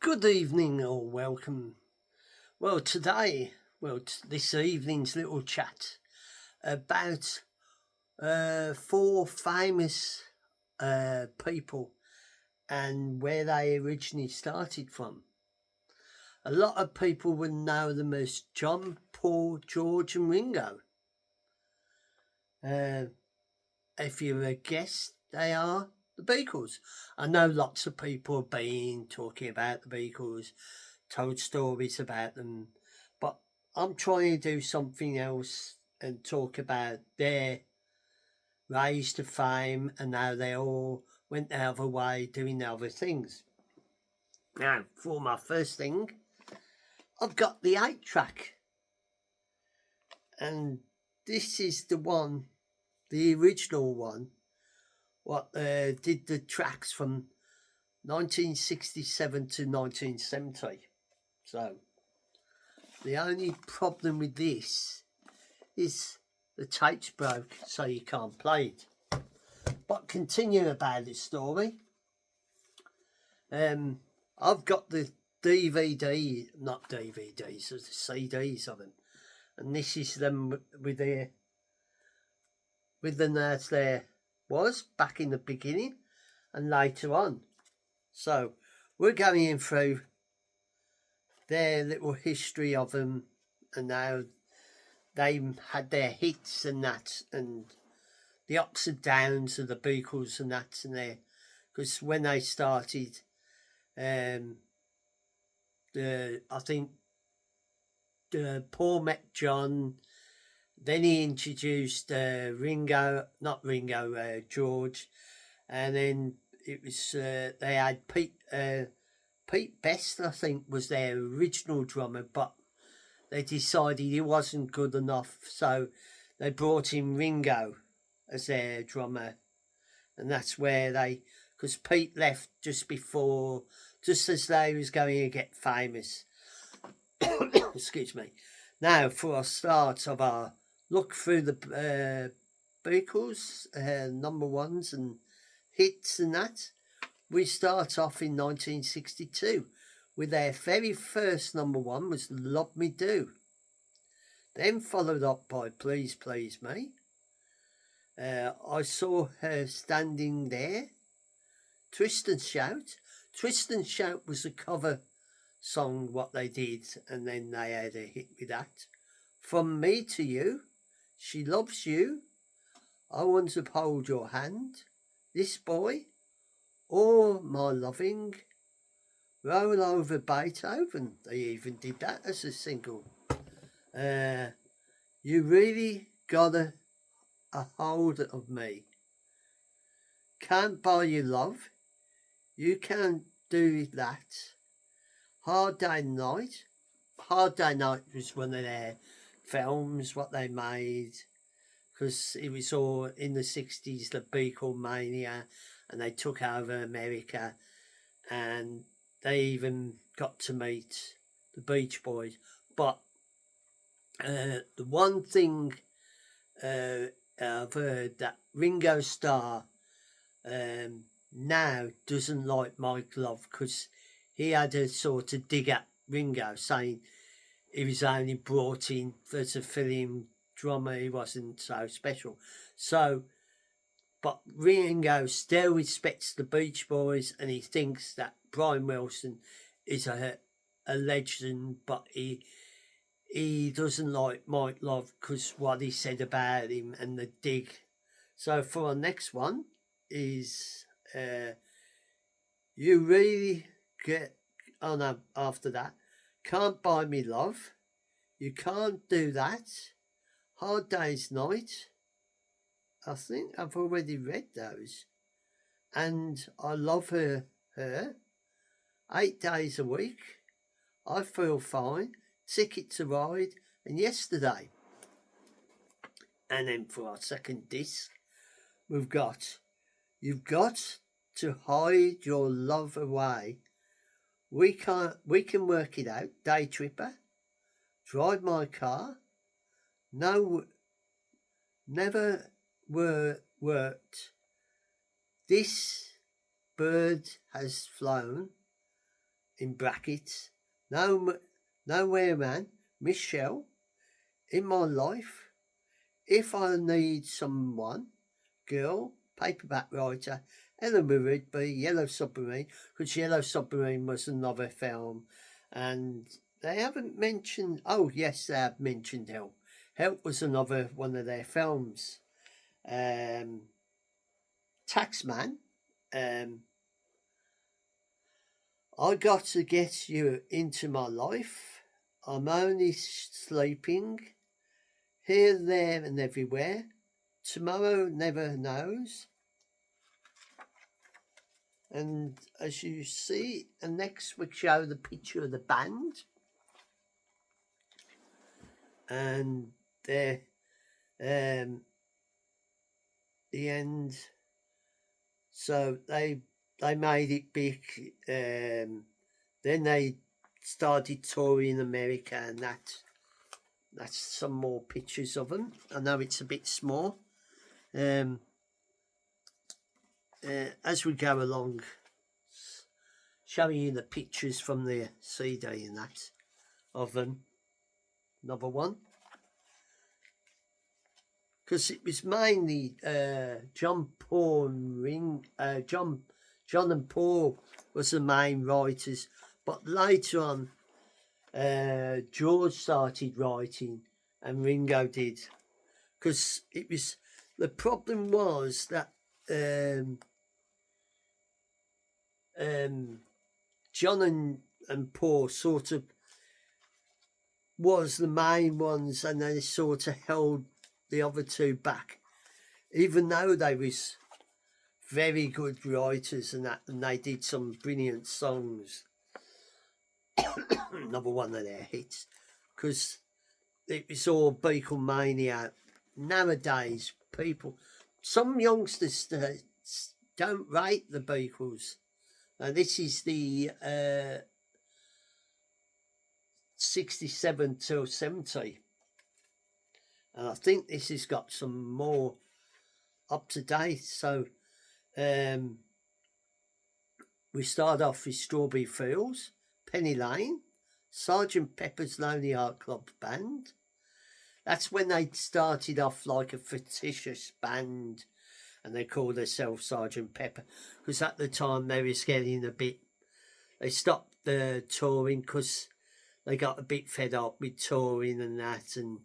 Good evening or welcome. This evening's little chat about four famous people and where they originally started from. A lot of people would know them as John, Paul, George, and Ringo. If you're a guest, they are the Beatles. I know lots of people have been talking about the Beatles, told stories about them, but I'm trying to do something else and talk about their rise to fame and how they all went the other way doing other things. Now, for my first thing, I've got the 8-track, and this is the one, the original one, what did the tracks from 1967 to 1970. So the only problem with this is the tape's broke, so you can't play it. But continuing about this story, I've got the DVD, not DVDs, the CDs of them, and this is them with the notes there was back in the beginning and later on. So we're going through their little history of them and how they had their hits and that, and the ups and downs of the Beatles and that, and there, because when they started, I think Paul met John, then he introduced George, and then it was they had Pete Best, I think, was their original drummer, but they decided he wasn't good enough, so they brought in Ringo as their drummer, and that's where because Pete left just as they was going to get famous. Excuse me. Now, for our start of our look through the Beatles, number ones and hits and that, we start off in 1962 with their very first number one was Love Me Do. Then followed up by Please Please Me. I Saw Her Standing There. Twist and Shout. Twist and Shout was a cover song what they did, and then they had a hit with that. From Me to You. She Loves You. I Want to Hold Your Hand. This Boy. All My Loving. Roll Over Beethoven. They even did that as a single. You Really Got a Hold of Me. Can't Buy You Love. You Can't Do That. Hard Day Night. Hard Day Night was one of their films what they made, because it was all in the 60s, the Beatlemania, and they took over America, and they even got to meet the Beach Boys. But the one thing I've heard that Ringo Starr now doesn't like Mike Love, because he had to sort of dig at Ringo, saying he was only brought in as a fill-in drummer, he wasn't so special. So, but Ringo still respects the Beach Boys, and he thinks that Brian Wilson is a legend, but he doesn't like Mike Love because what he said about him and the dig. So for our next one is You Really Get... Oh no, after that. Can't Buy Me Love. You Can't Do That. Hard Day's Night. I think I've already read those. And I Love Her. 8 Days a Week. I Feel Fine. Ticket to Ride. And Yesterday. And then for our second disc, we've got You've Got to Hide Your Love Away. We can work it out. Day Tripper. Drive My Car. No, Never Worked. This Bird Has Flown. in brackets, no, nowhere man, Michelle, in my life, if I need someone, girl, paperback writer, Ellen Rigby, Yellow Submarine, because Yellow Submarine was another film, and they haven't mentioned. Oh yes, they have mentioned Help. Help was another one of their films. Taxman. Um, I got to get you into my life. I'm only sleeping here, there, and everywhere. Tomorrow never knows. And as you see, and next we show the picture of the band. And there, the end. So they made it big. Then they started touring America, and that's some more pictures of them. I know it's a bit small. As we go along, showing you the pictures from the CD and that of them. Another one. Because it was mainly John and Paul was the main writers, but later on George started writing and Ringo did, because it was, the problem was that John and Paul sort of was the main ones, and they sort of held the other two back, even though they was very good writers and that, and they did some brilliant songs. Another one of their hits, because it was all Beatlemania. Nowadays, people, some youngsters don't rate the Beatles. Now this is the 67 till 70. And I think this has got some more up to date. So we start off with Strawberry Fields, Penny Lane, Sergeant Pepper's Lonely Heart Club Band. That's when they started off like a fictitious band, and they called themselves Sergeant Pepper, because at the time they was getting a bit, they stopped the touring because they got a bit fed up with touring and that, and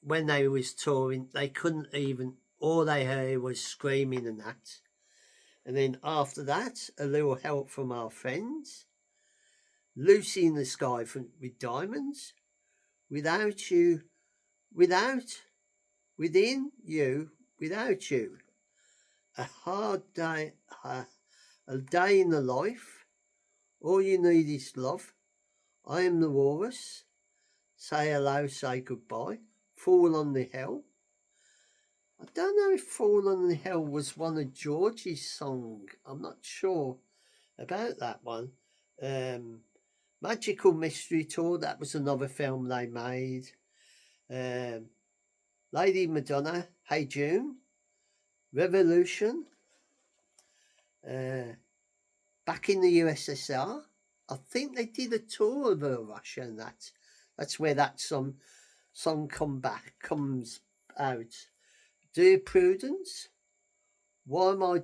when they was touring, they couldn't even, all they heard was screaming and that. And then after that, A Little Help from Our Friends, Lucy in the Sky with Diamonds, Without You, Within You, Without You, A Hard Day, A Day in the Life, All You Need Is Love, I Am the Walrus, Say Hello, Say Goodbye, Fall on the Hill. I don't know if Fall on the Hill was one of George's songs. I'm not sure about that one. Magical Mystery Tour, that was another film they made. Lady Madonna, Hey June, Revolution, Back in the USSR. I think they did a tour of Russia, and that's where that song comes out. Dear Prudence, Why My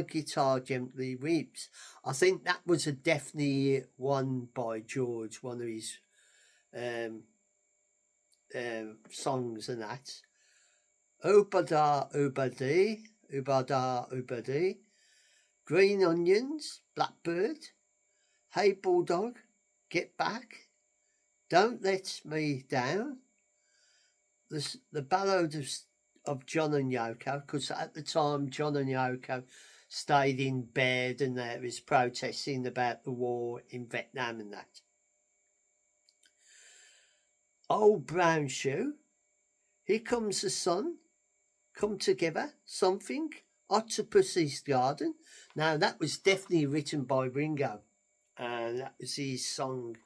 Guitar Gently Weeps. I think that was a definitely one by George, one of his songs and that. Ubada Ubadi, Ubada Ubadi, Green Onions, Blackbird, Hey Bulldog, Get Back, Don't Let Me Down, the Ballad of John and Yoko, because at the time John and Yoko stayed in bed and there was protesting about the war in Vietnam and that. Old Brown Shoe, Here Comes the Sun, Come Together, Something, Octopus's Garden. Now that was definitely written by Ringo, and that was his song.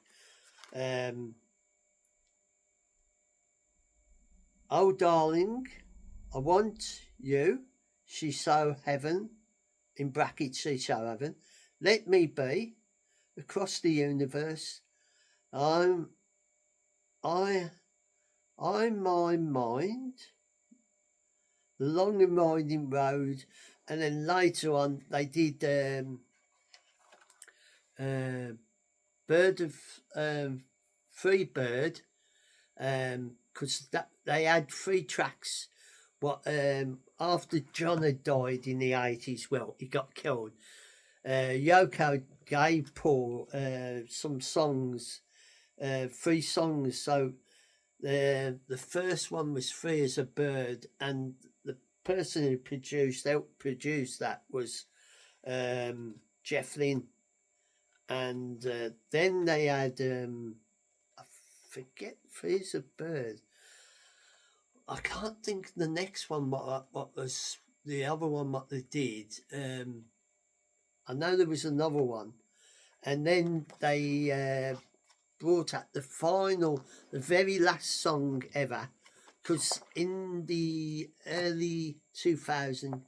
Oh Darling, I Want You, She's So Heaven, in brackets She's So Heaven. Let Me Be, Across the Universe, I'm, I, I'm My Mind, The Long and Winding Road, and then later on they did uh, Bird of Free Bird, because they had 3 tracks. What after John had died in the 80s, well, he got killed. Yoko gave Paul some songs, 3 songs. So the first one was Free as a Bird, and the person who helped produce that was Jeff Lynne. And then they had I forget, Free as a Bird. I can't think the next one what was the other one what they did. I know there was another one, and then they brought out the very last song ever, because in the early 2000s,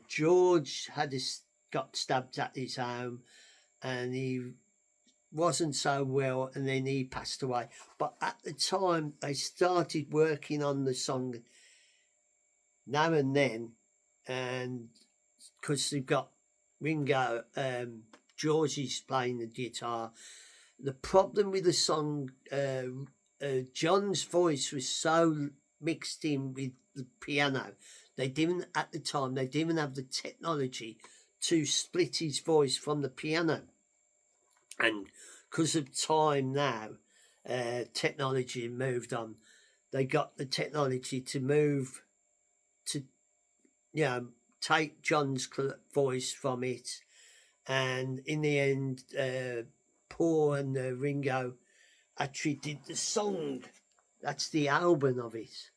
George got stabbed at his home, and he wasn't so well, and then he passed away. But at the time, they started working on the song Now and Then, and because they've got Ringo, George is playing the guitar. The problem with the song, John's voice was so mixed in with the piano. They didn't, at the time, they didn't have the technology to split his voice from the piano. And because of time now, technology moved on. They got the technology to move to, take John's voice from it. And in the end, Paul and Ringo actually did the song. That's the album of it.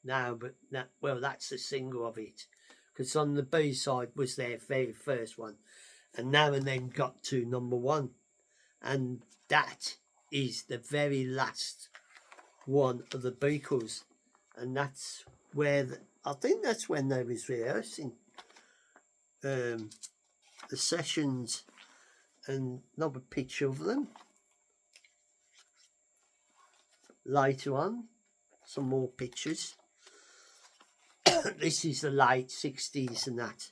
No, but that's the single of it. Because on the B side was their very first one. And Now and Then got to #1. And that is the very last one of the Beatles. And that's where, I think that's when they was rehearsing the sessions, and another picture of them. Later on, some more pictures. This is the late 60s and that.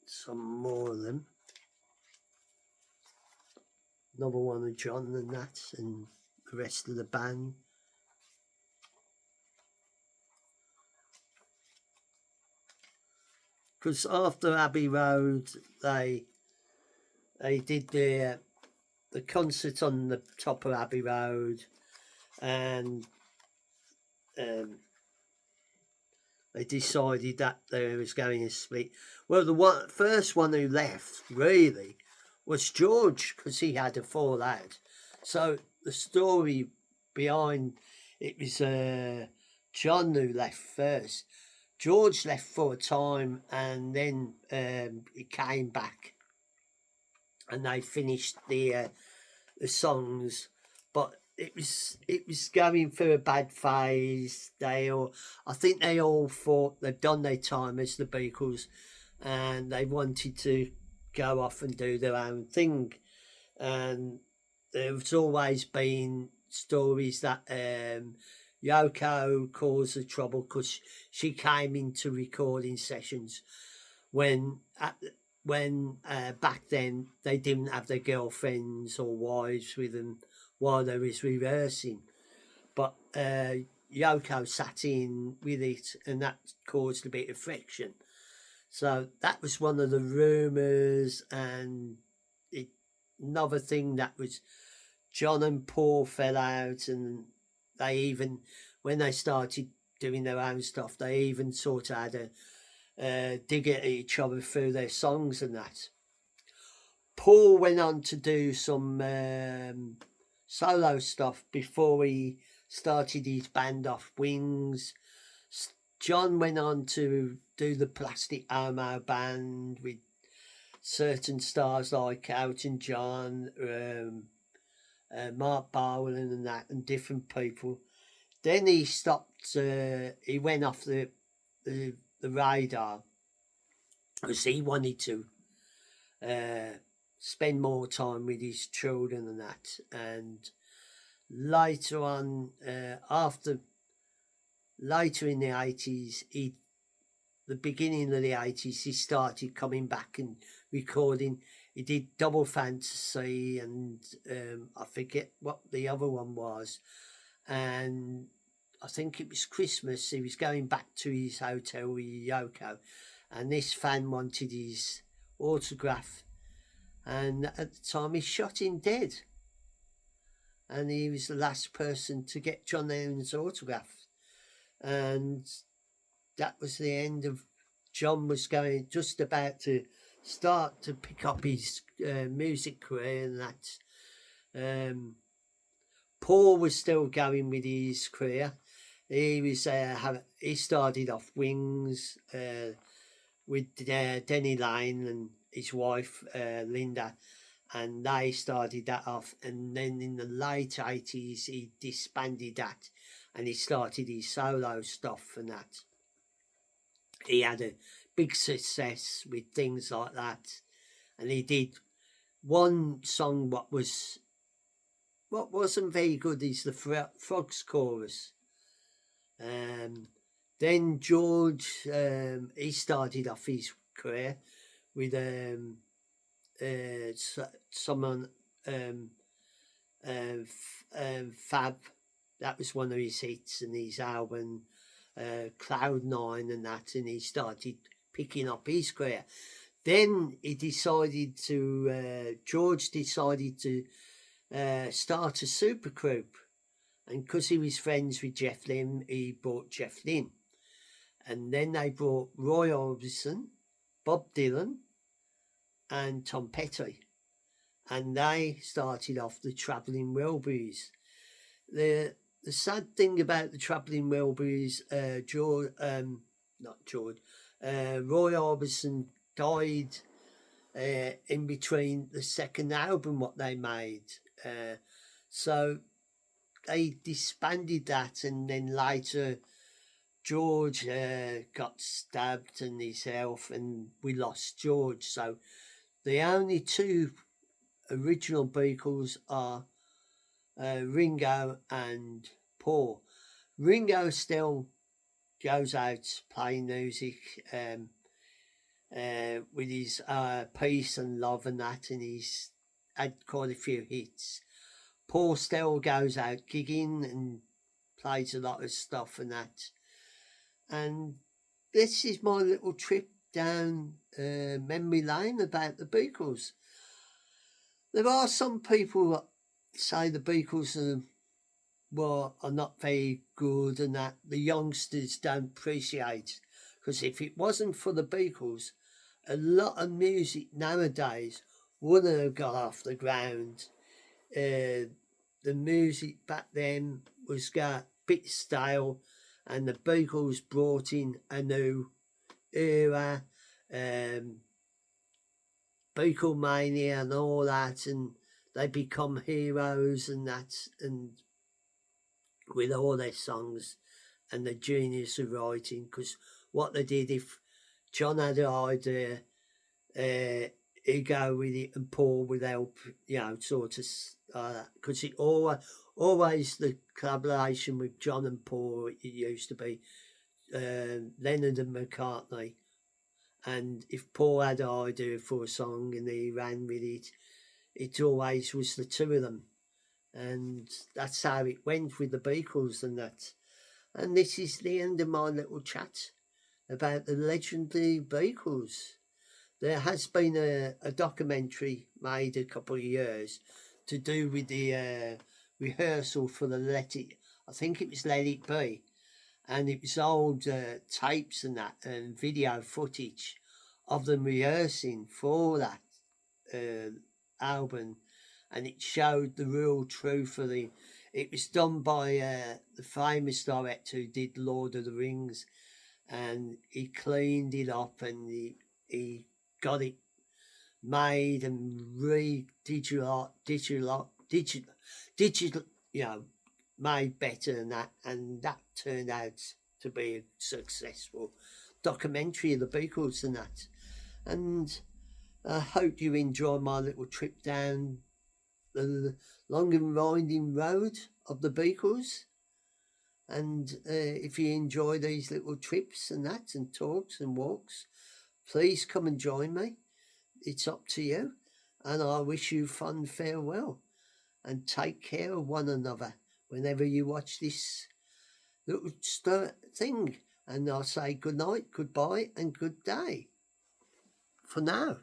Some more of them. Another one of John and that, and the rest of the band. Because after Abbey Road, they did the concert on the top of Abbey Road, and they decided that they was going to split. Well, the first one who left really was George, because he had a fallout. So the story behind it was John who left first. George left for a time, and then he came back, and they finished the songs. But it was going through a bad phase. I think they all thought they'd done their time as the Beatles, and they wanted to go off and do their own thing. And there's always been stories that Yoko caused the trouble because she came into recording sessions when back then they didn't have their girlfriends or wives with them while they was rehearsing. But Yoko sat in with it, and that caused a bit of friction. So that was one of the rumours. And another thing that was, John and Paul fell out, and they even, when they started doing their own stuff, they even sort of had a dig at each other through their songs and that. Paul went on to do some solo stuff before he started his band off Wings. John went on to do the Plastic Ono band with certain stars like Elton John, Mark Bolan and that, and different people. Then he stopped. He went off the the radar because he wanted to spend more time with his children and that. And later on, later in the 80s, the beginning of the 80s, he started coming back and recording. He did Double Fantasy and I forget what the other one was. And I think it was Christmas. He was going back to his hotel with Yoko, and this fan wanted his autograph. And at the time, he shot him dead. And he was the last person to get John Lennon's autograph. And that was the end of John. Was going just about to start to pick up his music career, and that Paul was still going with his career. He was he started off Wings with Denny Lane and his wife Linda, and they started that off. And then in the late 80s, he disbanded that, and he started his solo stuff and that. He had a big success with things like that, and he did one song what wasn't very good is the Frogs chorus. Then George, he started off his career with someone Fab. That was one of his hits in his album Cloud 9 and that, and he started picking up his career. Then he decided to George decided to start a supergroup, and because he was friends with Jeff Lynne, he brought Jeff Lynne, and then they brought Roy Orbison, Bob Dylan, and Tom Petty, and they started off the Travelling Wilburys. The sad thing about the Travelling Wilburys, Roy Orbison died in between the second album what they made, so they disbanded that, and then later George got stabbed in his health, and we lost George. So the only two original Beatles are Ringo and Paul. Ringo still goes out playing music with his Peace and Love and that, and he's had quite a few hits. Paul still goes out gigging and plays a lot of stuff and that. And this is my little trip down memory lane about the Beatles. There are some people that say the Beatles are not very good and that the youngsters don't appreciate. Because if it wasn't for the Beatles, a lot of music nowadays wouldn't have got off the ground. The music back then was got a bit stale, and the Beatles brought in a new era, Beatlemania and all that, and they become heroes and that, and with all their songs and the genius of writing. Because what they did, if John had an idea, he'd go with it, and Paul would help, sort of because it always the collaboration with John and Paul, it used to be Lennon and McCartney, and if Paul had an idea for a song and he ran with it, it always was the two of them, and that's how it went with the Beatles and that. And this is the end of my little chat about the legendary Beatles. There has been a documentary made a couple of years to do with the rehearsal for the I think it was Let It Be, and it was old tapes and that, and video footage of them rehearsing for that album, and it showed the real truth of it was done by the famous director who did Lord of the Rings, and he cleaned it up, and he got it made and digital, made better, and that turned out to be successful. documentary of the Beatles and that. And I hope you enjoy my little trip down the long and winding road of the Beatles. And if you enjoy these little trips and that, and talks and walks, please come and join me. It's up to you. And I wish you fun farewell. And take care of one another whenever you watch this little thing. And I'll say good night, goodbye, and good day for now.